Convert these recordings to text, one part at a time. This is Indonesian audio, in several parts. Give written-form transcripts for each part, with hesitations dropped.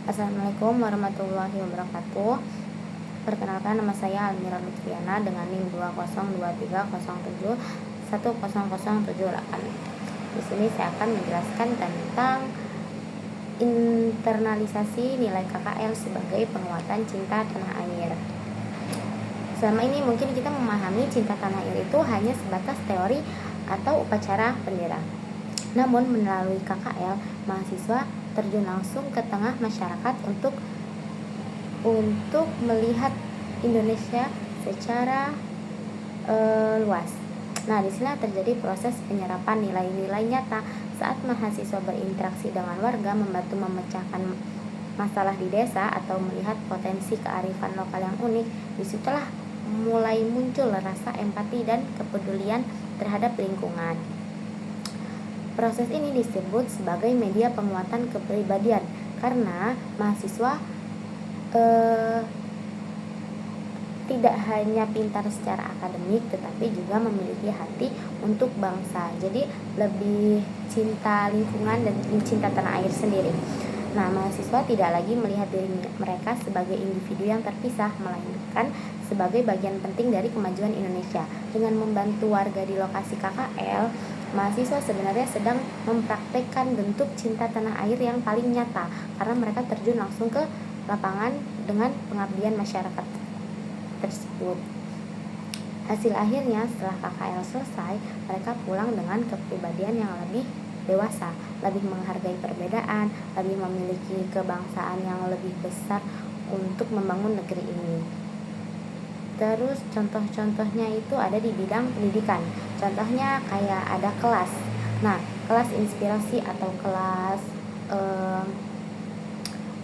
Assalamualaikum warahmatullahi wabarakatuh. Perkenalkan, nama saya Almira Lutfiana dengan NIM 202307100708. Di sini saya akan menjelaskan tentang internalisasi nilai KKL sebagai penguatan cinta tanah air. Selama ini mungkin kita memahami cinta tanah air itu hanya sebatas teori atau upacara bendera. Namun melalui KKL, mahasiswa terjun langsung ke tengah masyarakat untuk melihat Indonesia secara luas. Nah, disinilah terjadi proses penyerapan nilai-nilai nyata saat mahasiswa berinteraksi dengan warga, membantu memecahkan masalah di desa atau melihat potensi kearifan lokal yang unik. Disitulah mulai muncul rasa empati dan kepedulian terhadap lingkungan. Proses ini disebut sebagai media penguatan kepribadian karena mahasiswa tidak hanya pintar secara akademik tetapi juga memiliki hati untuk bangsa. Jadi lebih cinta lingkungan dan cinta tanah air sendiri. Nah, mahasiswa tidak lagi melihat diri mereka sebagai individu yang terpisah, melainkan sebagai bagian penting dari kemajuan Indonesia. Dengan membantu warga di lokasi KKL, mahasiswa sebenarnya sedang mempraktekkan bentuk cinta tanah air yang paling nyata karena mereka terjun langsung ke lapangan dengan pengabdian masyarakat tersebut. Hasil akhirnya setelah KKL selesai, mereka pulang dengan kepribadian yang lebih dewasa, lebih menghargai perbedaan, lebih memiliki kebangsaan yang lebih besar untuk membangun negeri ini. Terus contoh-contohnya itu ada di bidang pendidikan. Contohnya kayak ada kelas. Nah, kelas inspirasi atau kelas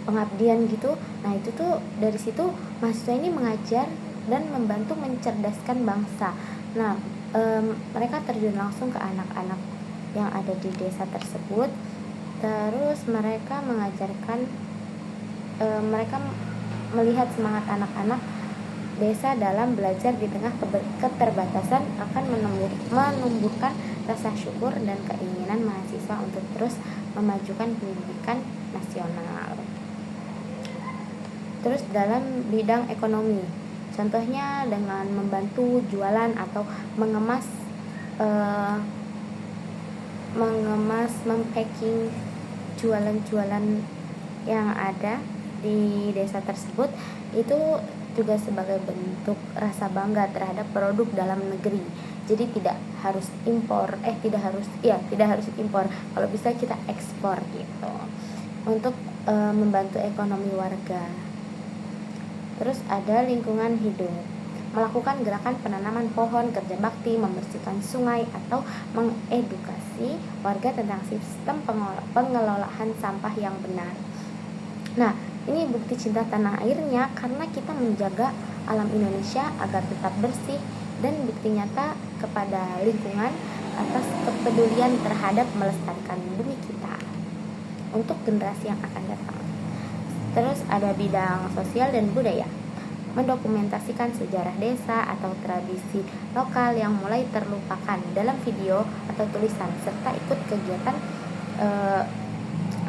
pengabdian gitu. Nah, itu tuh dari situ mahasiswa ini mengajar dan membantu mencerdaskan bangsa. Nah, mereka terjun langsung ke anak-anak yang ada di desa tersebut. Terus mereka mengajarkan, mereka melihat semangat anak-anak desa dalam belajar di tengah keterbatasan akan menumbuhkan rasa syukur dan keinginan mahasiswa untuk terus memajukan pendidikan nasional. Terus dalam bidang ekonomi, contohnya dengan membantu jualan atau mempacking jualan-jualan yang ada di desa tersebut, itu juga sebagai bentuk rasa bangga terhadap produk dalam negeri. Jadi tidak harus impor, tidak harus impor. Kalau bisa kita ekspor gitu. Untuk membantu ekonomi warga. Terus ada lingkungan hidup. Melakukan gerakan penanaman pohon, kerja bakti, membersihkan sungai atau mengedukasi warga tentang sistem pengelolaan sampah yang benar. Nah, ini bukti cinta tanah airnya karena kita menjaga alam Indonesia agar tetap bersih dan bukti nyata kepada lingkungan atas kepedulian terhadap melestarikan bumi kita untuk generasi yang akan datang. Terus ada bidang sosial dan budaya. Mendokumentasikan sejarah desa atau tradisi lokal yang mulai terlupakan dalam video atau tulisan serta ikut kegiatan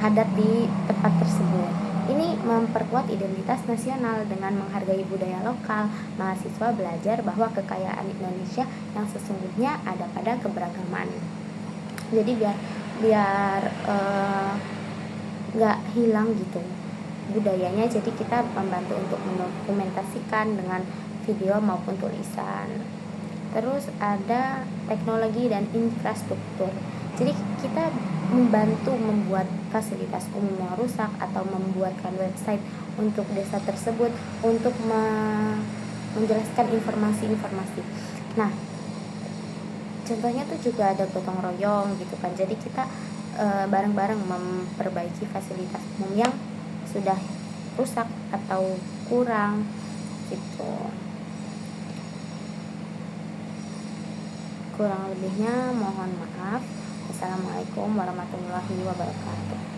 adat di tempat tersebut. Ini memperkuat identitas nasional. Dengan menghargai budaya lokal, mahasiswa belajar bahwa kekayaan Indonesia yang sesungguhnya ada pada keberagaman. Jadi biar nggak hilang gitu budayanya, jadi kita membantu untuk mendokumentasikan dengan video maupun tulisan. Terus ada teknologi dan infrastruktur. Jadi kita membantu membuat fasilitas umum yang rusak atau membuatkan website untuk desa tersebut untuk menjelaskan informasi-informasi. Nah, contohnya tuh juga ada gotong royong gitu kan. Jadi kita bareng-bareng memperbaiki fasilitas umum yang sudah rusak atau kurang gitu. Kurang lebihnya mohon maaf. Assalamualaikum warahmatullahi wabarakatuh.